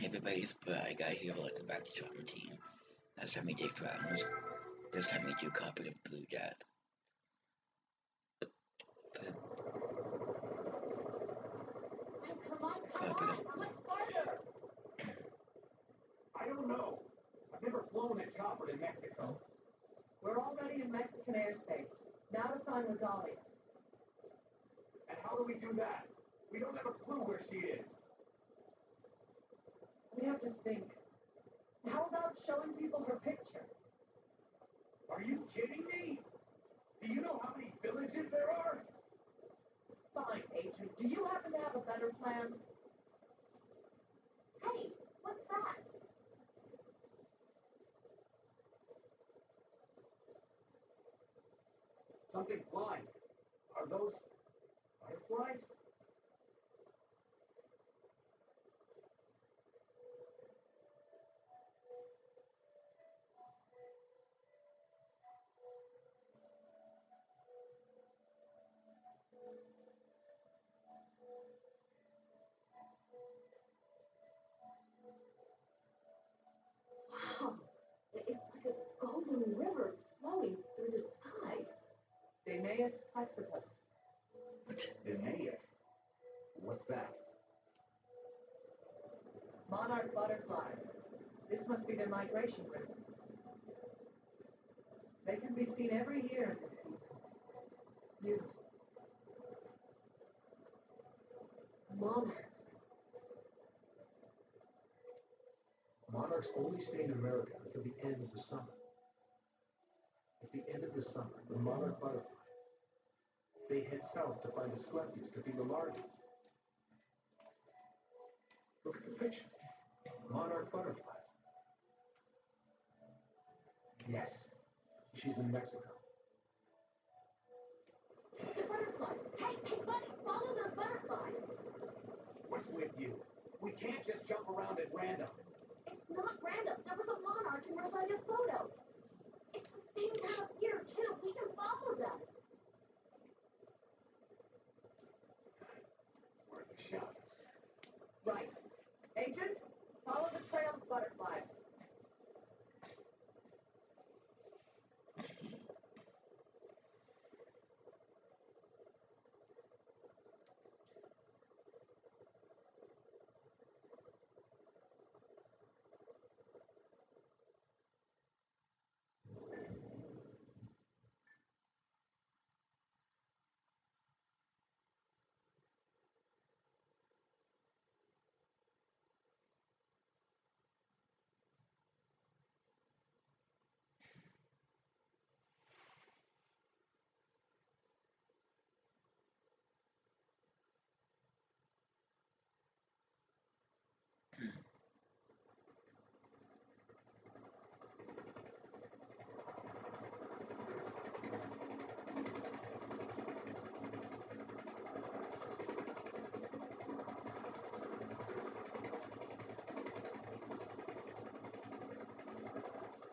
everybody, it's Bri Guy here. Welcome back to Trauma Team. Last time we did Drowns. This time we do Carpet of Blue Death. Come on, how much farther? I don't know. I've never flown a chopper in Mexico. We're already in Mexican airspace. Now to find Rosalia. And how do we do that? We don't have a clue where she is. We have to think. How about showing people her picture? Are you kidding me? Do you know how many villages there are? Fine, Agent. Do you happen to have a better plan? Hey, what's that? Something flying. Are those butterflies? Wow, it's like a golden river flowing through the sky. Danaeus Plexippus. Linnaeus. What's that? Monarch butterflies. This must be their migration route. They can be seen every year in this season. Beautiful. Monarchs. Monarchs only stay in America until the end of the summer. At the end of the summer, the monarch butterfly, they head south to find Asclepius to feed the larvae. Look at the picture. Monarch butterflies. Yes, she's in Mexico. The butterflies. Hey, buddy, follow those butterflies. What's with you? We can't just jump around at random. It's not random. There was a monarch in Rosalia's photo. It's the same time of year, too. We can follow them. Worth a shot. Right. Agent, follow the trail of butterflies.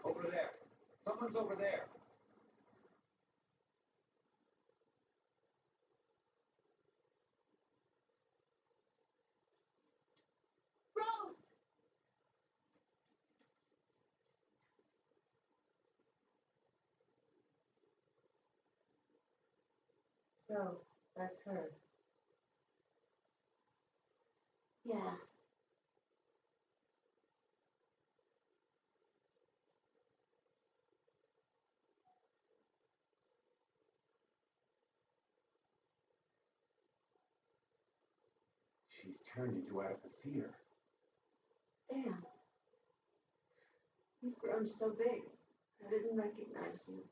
Over there. Someone's over there. Rose! So, that's her. Yeah. She's turned into Adipocere. Damn. You've grown so big. I didn't recognize you.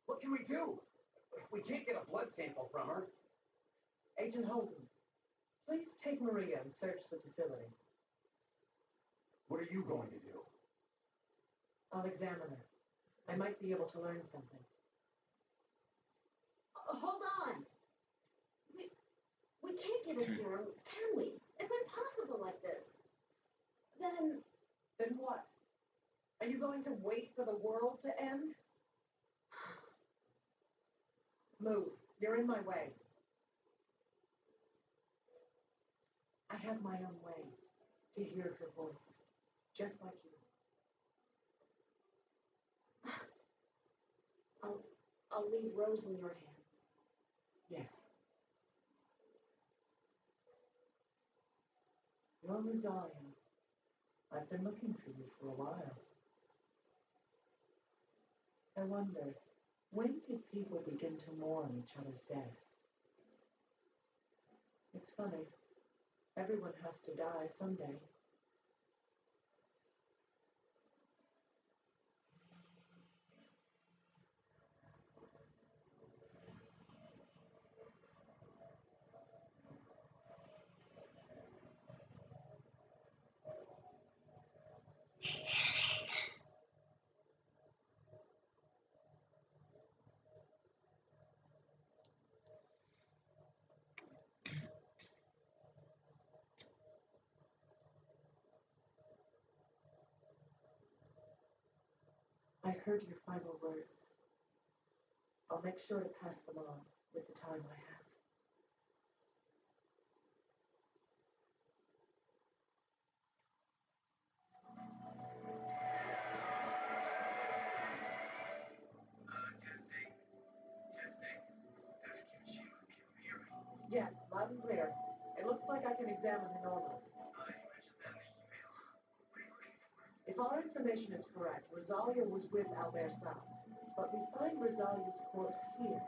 What can we do? We can't get a blood sample from her. Agent Holden, please take Maria and search the facility. What are you going to do? I'll examine her. I might be able to learn something. Hold on. We can't get a serum, can we? It's impossible like this. Then Then what? Are you going to wait for the world to end? Move. You're in my way. I have my own way to hear her voice, just like you. I'll leave Rose in your hands. Yes. You're Rosalia. I've been looking for you for a while. I wonder, when did people begin to mourn each other's deaths? It's funny. Everyone has to die someday. I heard your final words. I'll make sure to pass them on with the time I have. Testing. Testing. Dr. Kimishima, can you hear me? Yes, loud and clear. It looks like I can examine her normally. You mentioned that in the email. What are you looking for? If our information is correct, Rosalia was with Albert Sound, but we find Rosalia's corpse here.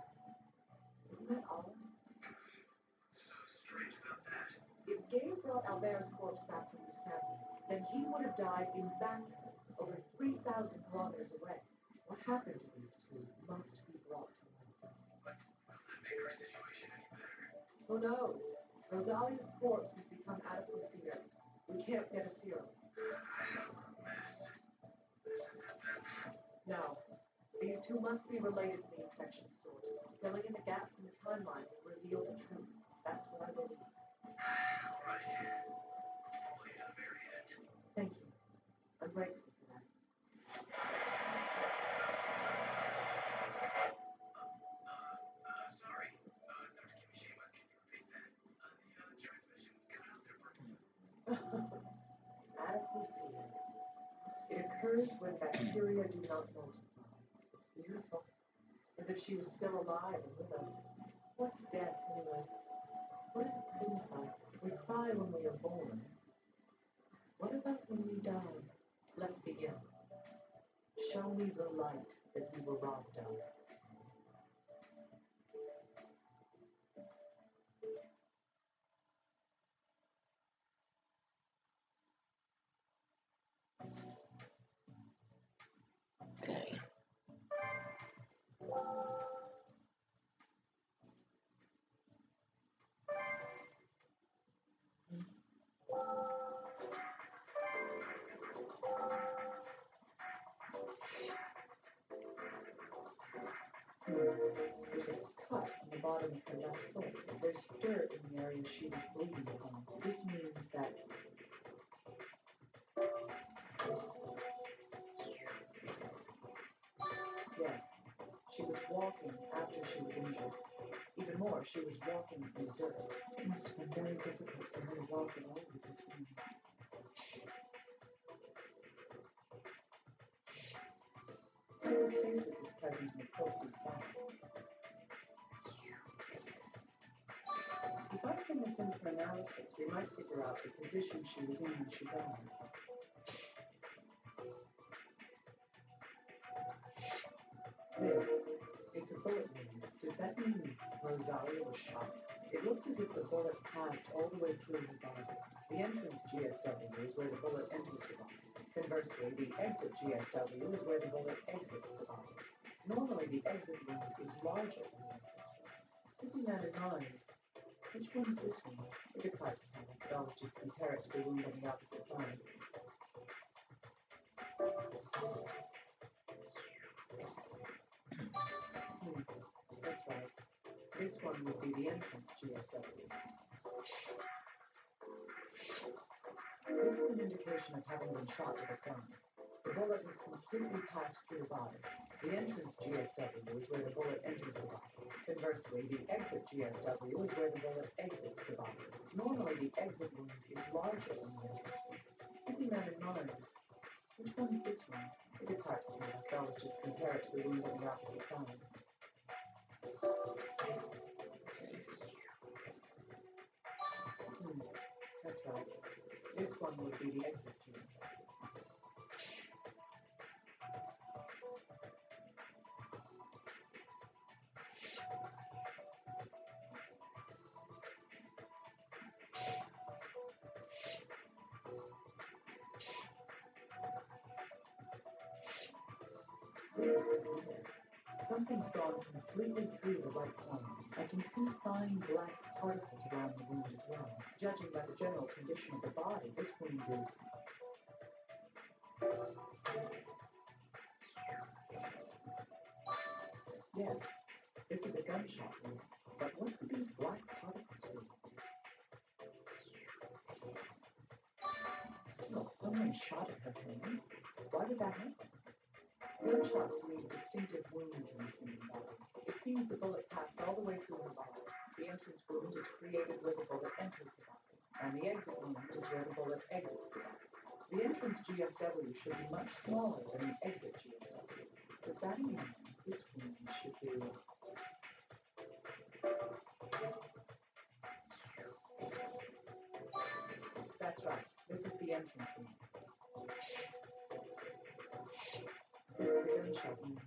Isn't that odd? What's so strange about that? If Gabe brought Albert's corpse back from Lucerne, then he would have died in Bangkok, over 3,000 kilometers away. What happened to these two must be brought to light. But will that make our situation any better? Who knows? Rosalia's corpse has become adipose serum. We can't get a serum. Mess. This is it then. No. These two must be related to the infection source. Filling in the gaps in the timeline will reveal the truth. That's what I believe. All right. Hopefully to the very end. Thank you. I'm grateful for that. Sorry. Dr. Kimishima, can you repeat that? The transmission cut out there for a moment. Adipose serum. It occurs when bacteria do not multiply. It's beautiful. As if she was still alive and with us. What's death, anyway? What does it signify? We cry when we are born. What about when we die? Let's begin. Show me the light that you were robbed of. Okay. There's a cut on the bottom of her left foot. There's dirt in the area she was bleeding from. This means that... Yes, she was walking after she was injured. Even more, she was walking in the dirt. It must have been very difficult for her to walk along with this wound. Homeostasis is present in the corpse's body. If I send this in for analysis, we might figure out the position she was in when she died. This, it's a bullet wound. Does that mean Rosalia was shot? It looks as if the bullet passed all the way through her body. The entrance GSW is where the bullet enters the body. Conversely, the exit GSW is where the bullet exits the body. Normally, the exit wound is larger than the entrance wound. Keeping that in mind, which one's this one? If it's hard to tell, I could always just compare it to the wound on the opposite side. That's right. This one would be the entrance GSW. This is an indication of having been shot with a gun. The bullet has completely passed through the body. The entrance GSW is where the bullet enters the body. Conversely, the exit GSW is where the bullet exits the body. Normally, the exit wound is larger than the entrance wound. Keeping that in mind, which one is this one? If it's hard to tell, I could always just compare it to the wound on the opposite side. That's right. This one would be the exit GSW. This is severe. Something's gone completely through the right corner. I can see fine black particles around the wound as well. Judging by the general condition of the body, this wound is... Yes, this is a gunshot wound. But what could these black particles be? Still, someone shot at her hand. Why did that happen? Gunshots leave distinctive wounds in the human body. It seems the bullet passed all the way through her body. The entrance wound is created where the bullet enters the body, and the exit wound is where the bullet exits the body. The entrance GSW should be much smaller than the exit GSW. With that in mind, this wound should be... That's right. This is the entrance wound. This is a gunshot wound.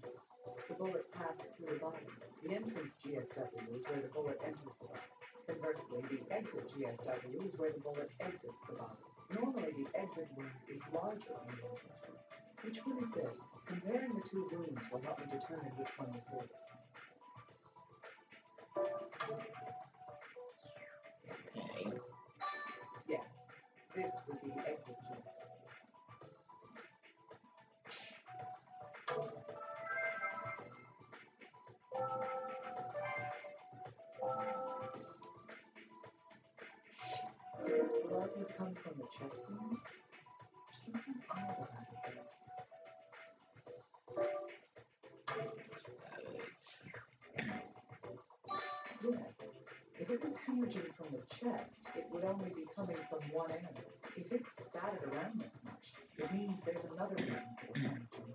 The bullet passed through the body. The entrance GSW is where the bullet enters the body. Conversely, the exit GSW is where the bullet exits the body. Normally, the exit wound is larger than the entrance wound. Which one is this? Comparing the two wounds will help me determine which one this is. Okay. Yes, this would be the exit GSW. Could this blood have come from the chest wound? There's something odd about it there. Yes. If it was hemorrhaging from the chest, it would only be coming from one end. If it's spattered around this much, it means there's another reason for this hemorrhaging.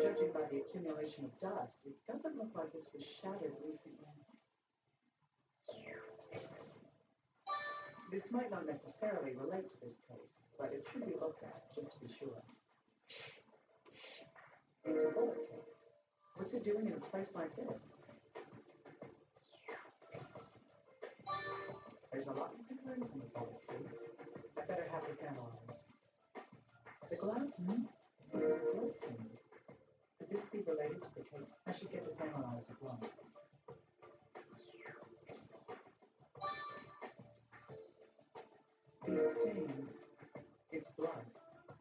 Judging by the accumulation of dust, it doesn't look like this was shattered recently. This might not necessarily relate to this case, but it should be looked at, just to be sure. It's a bullet case. What's it doing in a place like this? There's a lot to be learned from the bullet case. I better have this analyzed. The glove? This is a blood stain. Could this be related to the case? I should get this analyzed at once. These stains, it's blood.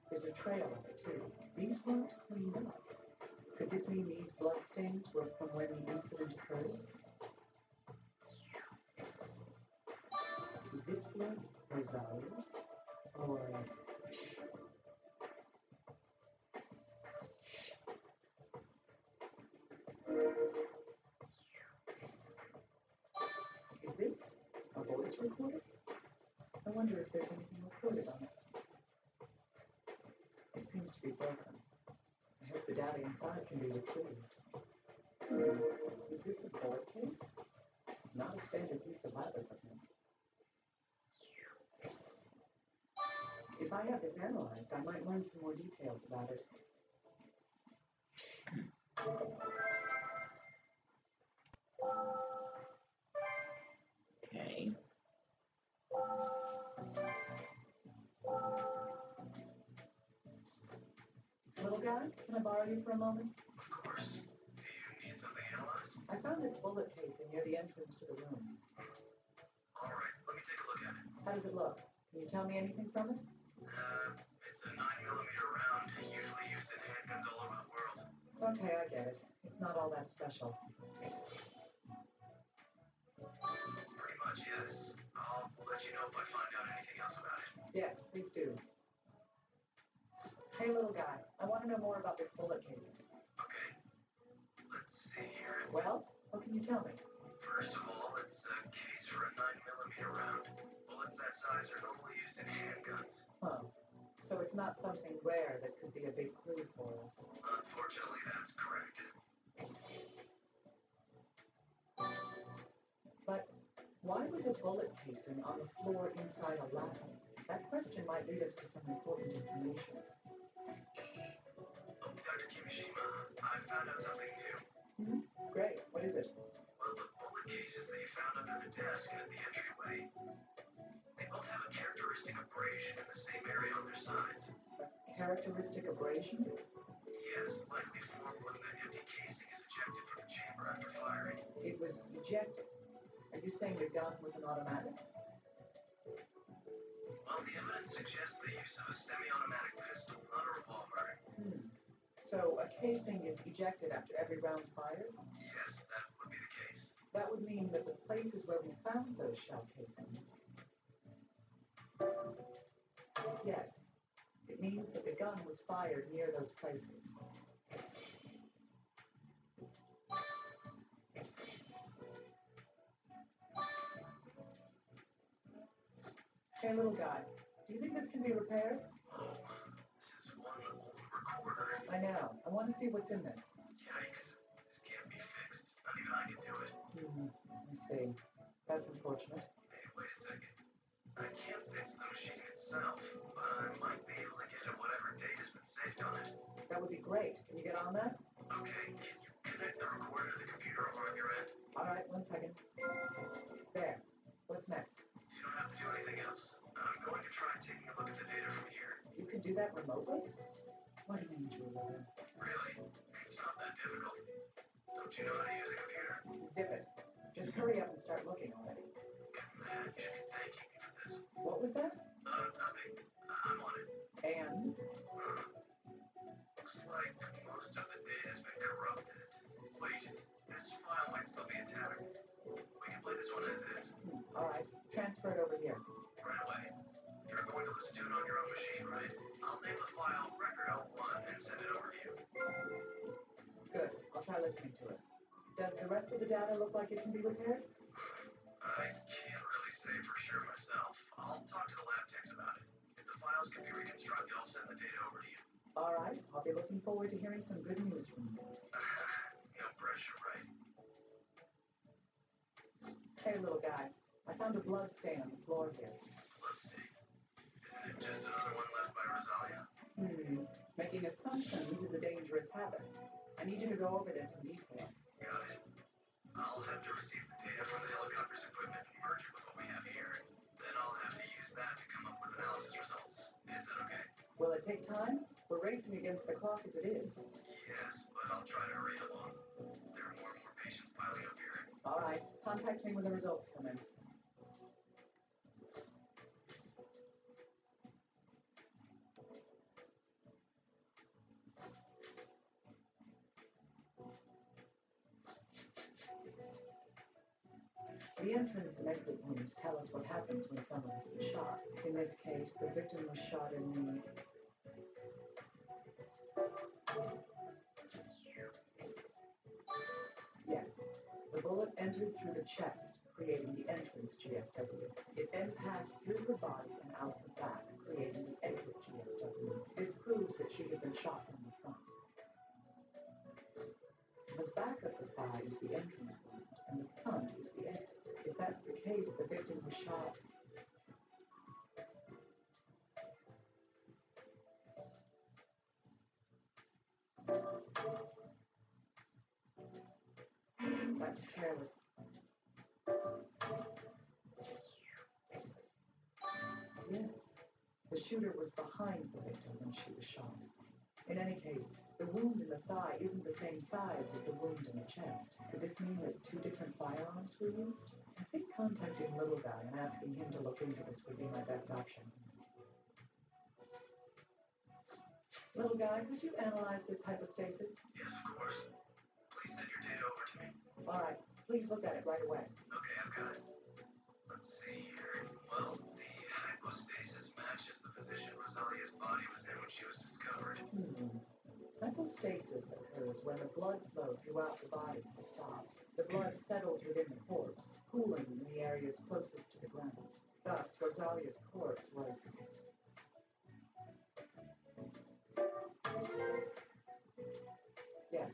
There's a trail of it too. These weren't cleaned up. Could this mean these blood stains were from when the incident occurred? Is this blood Rosalia's? Or... Is this a voice recorder? I wonder if there's anything recorded on it. It seems to be broken. I hope the data inside can be retrieved. Is this a bullet case? Not a standard piece of lab equipment. If I have this analyzed, I might learn some more details about it. Okay. Little guy, can I borrow you for a moment? Of course. Do you need something analyzed? I found this bullet casing near the entrance to the room. Let me take a look at it. How does it look? Can you tell me anything from it? It's a 9mm round, usually used in handguns all over the world. Okay, I get it. It's not all that special. Pretty much, yes. I'll let you know if I find out anything else about it. Yes, please do. Hey, little guy, I want to know more about this bullet casing. Okay. Let's see here. Well, what can you tell me? First of all, it's a case for a 9mm round. Bullets that size are normally used in handguns. Huh. So it's not something rare that could be a big clue for us. Unfortunately, that's correct. But why was a bullet casing on the floor inside a lab? That question might lead us to some important information. Oh, Dr. Kimishima, I found out something new. Great. What is it? Well, the bullet cases that you found under the desk and at the entryway, they both have a characteristic abrasion in the same area on their sides. Characteristic abrasion? Yes, likely formed when the empty casing is ejected from the chamber after firing. It was ejected. Are you saying the gun was an automatic? Well, the evidence suggests the use of a semi-automatic pistol, not a revolver. So a casing is ejected after every round fired? Yes, that would be the case. That would mean that the places where we found those shell casings. Yes. It means that the gun was fired near those places. Hey, little guy, do you think this can be repaired? Oh, this is one old recorder. I know. I want to see what's in this. Yikes. This can't be fixed. Not even I can do it. I see. That's unfortunate. Hey, wait a second. I can't fix the machine itself, but I might be able to get at whatever data's been saved on it. That would be great. Can you get on that? Okay, can you connect the recorder to the computer over on your end? All right, 1 second. There. What's next? You don't have to do anything else. I'm going to try taking a look at the data from here. You can do that remotely? What an angel, Logan. Really? It's not that difficult. Don't you know how to use a computer? Zip it. Just hurry up and start looking already. Man, you should be thanking me for this. What was that? Nothing. I'm on it. And? Looks like most of the data's been corrupted. Wait, this file might still be intact. We can play this one as is. All right. Transfer it over here. Right away. You're going to listen to it on your own machine, right? I'll name the file Record L1 and send it over to you. Good. I'll try listening to it. Does the rest of the data look like it can be repaired? I can't really say for sure myself. I'll talk to the lab techs about it. If the files can be reconstructed, I'll send the data over to you. All right. I'll be looking forward to hearing some good news from you. No pressure, right? Hey, little guy. I found a blood stain on the floor here. Let's see. Isn't it just another one left by Rosalia? Making assumptions is a dangerous habit. I need you to go over this in detail. Got it. I'll have to receive the data from the helicopter's equipment and merge it with what we have here. Then I'll have to use that to come up with analysis results. Is that okay? Will it take time? We're racing against the clock as it is. Yes, but I'll try to hurry along. There are more and more patients piling up here. All right. Contact me when the results come in. The entrance and exit wounds tell us what happens when someone has been shot. In this case, the victim was shot in the... Yes, the bullet entered through the chest, creating the entrance GSW. It then passed through her body and out the back, creating the exit GSW. This proves that she had been shot from the front. The back of the thigh is the entrance wound, and the front is the exit. If that's the case, the victim was shot. That's careless. Yes, the shooter was behind the victim when she was shot. In any case, the wound in the thigh isn't the same size as the wound in the chest. Could this mean that two different firearms were used? I think contacting Little Guy and asking him to look into this would be my best option. Little Guy, could you analyze this hypostasis? Yes, of course. Please send your data over to me. All right, please look at it right away. Okay, I've got it. Let's see here. Well, the hypostasis matches the position Rosalia's body was in when she was discovered. Hypostasis occurs when the blood flow throughout the body is stopped. The blood settles within the corpse, cooling in the areas closest to the ground. Thus, Rosalia's corpse was... Yes.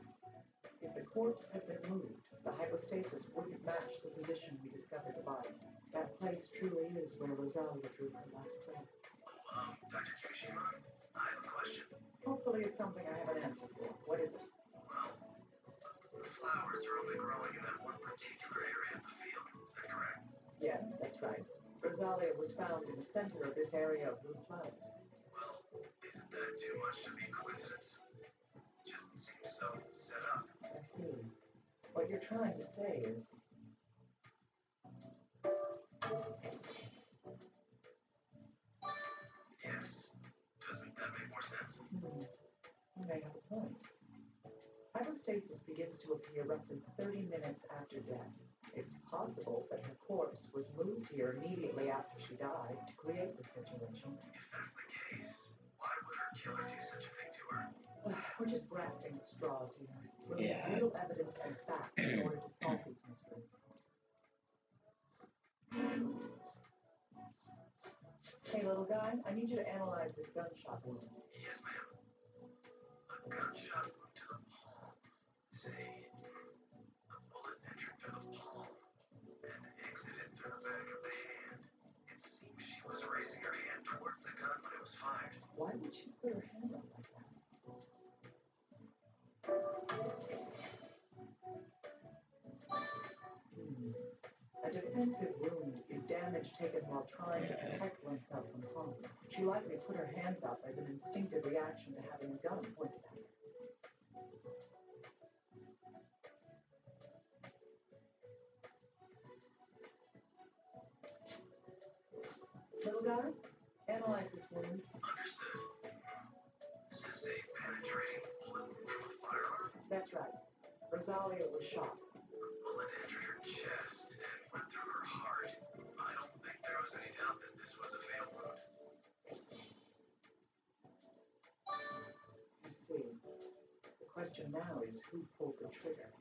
If the corpse had been moved, the hypostasis wouldn't match the position we discovered the body. That place truly is where Rosalia drew her last breath. Dr. Kimishima, I have a question. Hopefully it's something I have an answer for. What is it? Well, the flowers are only growing in that one particular area of the field. Is that correct? Yes, that's right. Rosalia was found in the center of this area of blue flowers. Well, isn't that too much to be coincidence? Just seems so set up. I see. What you're trying to say is... Yes. Doesn't that make more sense? You may have a point. Hypostasis begins to appear roughly 30 minutes after death. It's possible that her corpse was moved here immediately after she died to create this situation. If that's the case, why would her killer do such a thing to her? We're just grasping at straws here. We need Yeah. real evidence and facts in order to solve these mysteries. Hey, little guy, I need you to analyze this gunshot wound. Yes, ma'am. A gunshot wound to the palm. Say, a bullet entered through the palm and exited through the back of the hand. It seems she was raising her hand towards the gun when it was fired. Why would she put her hand up like that? A defensive wound is damage taken while trying to protect oneself from harm. She likely put her hands up as an instinctive reaction to having a gun pointed at her. Little guy, analyze this wound. Understood. This is a penetrating bullet from a firearm. That's right. Rosalia was shot. The bullet entered her chest and went through her heart. I don't think there was any doubt that this was a fatal wound. I see. The question now is who pulled the trigger?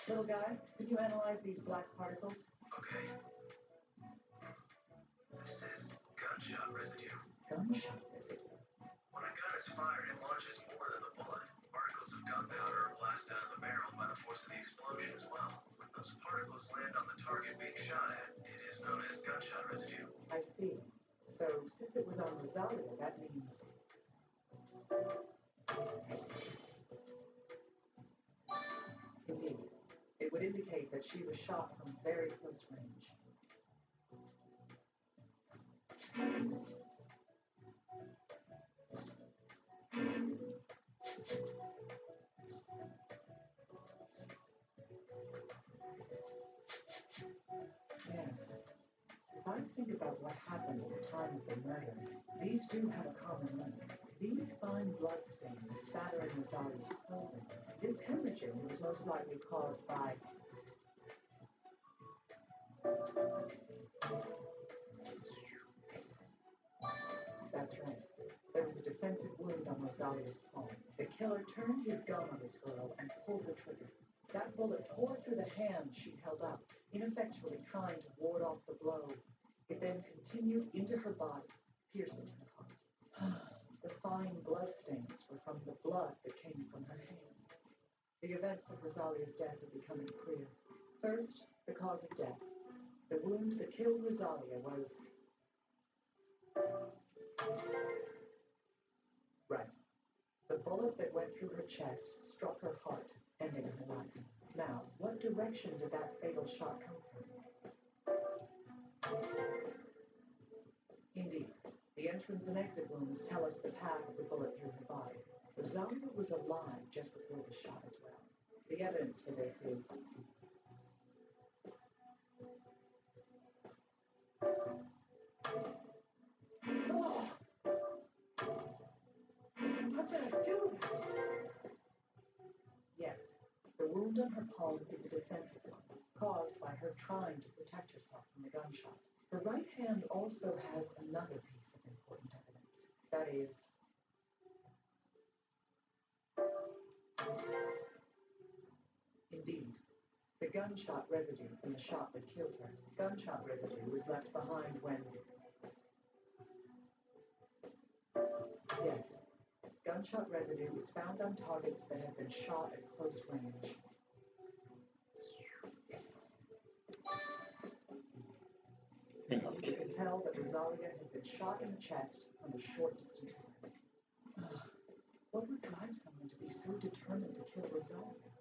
Little guy, could you analyze these black particles? Okay. This is gunshot residue. Gunshot residue. When a gun is fired, it launches more than the bullet. Particles of gunpowder are blasted out of the barrel by the force of the explosion as well. When those particles land on the target being shot at, it is known as gunshot residue. I see. So, since it was on Rosalia, that means... Indeed. It would indicate that she was shot from very close range. Yes. If I think about what happened at the time of the murder, these do have a common link. These fine bloodstains spattering Rosalia's clothing. This hemorrhaging was most likely caused by... That's right. There was a defensive wound on Rosalia's palm. The killer turned his gun on this girl and pulled the trigger. That bullet tore through the hand she held up, ineffectually trying to ward off the blow. It then continued into her body, piercing her heart. The fine bloodstains were from the blood that came from her hand. The events of Rosalia's death are becoming clear. First, the cause of death. The wound that killed Rosalia was... Right. The bullet that went through her chest struck her heart, ending her life. Now, what direction did that fatal shot come from? entrance and exit wounds tell us the path of the bullet through her body. Rosalia was alive just before the shot as well. The evidence for this is... Oh! How did I do that? Yes, the wound on her palm is a defensive one, caused by her trying to protect herself from the gunshot. Her right hand also has another piece of important evidence. That is... Indeed, the gunshot residue from the shot that killed her. Gunshot residue was left behind when... Yes, gunshot residue was found on targets that had been shot at close range. You can tell that Rosalia had been shot in the chest from a short distance away. What would drive someone to be so determined to kill Rosalia?